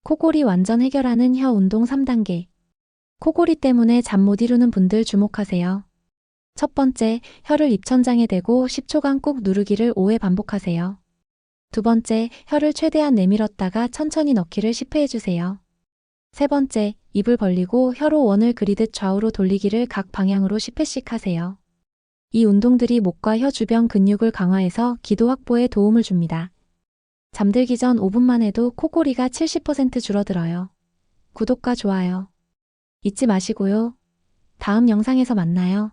코골이 완전 해결하는 혀 운동 3단계. 코골이 때문에 잠 못 이루는 분들 주목하세요. 첫 번째, 혀를 입천장에 대고 10초간 꾹 누르기를 5회 반복하세요. 두 번째, 혀를 최대한 내밀었다가 천천히 넣기를 10회 해주세요. 세 번째, 입을 벌리고 혀로 원을 그리듯 좌우로 돌리기를 각 방향으로 10회씩 하세요. 이 운동들이 목과 혀 주변 근육을 강화해서 기도 확보에 도움을 줍니다. 잠들기 전 5분만 해도 코골이가 70% 줄어들어요. 구독과 좋아요 잊지 마시고요. 다음 영상에서 만나요.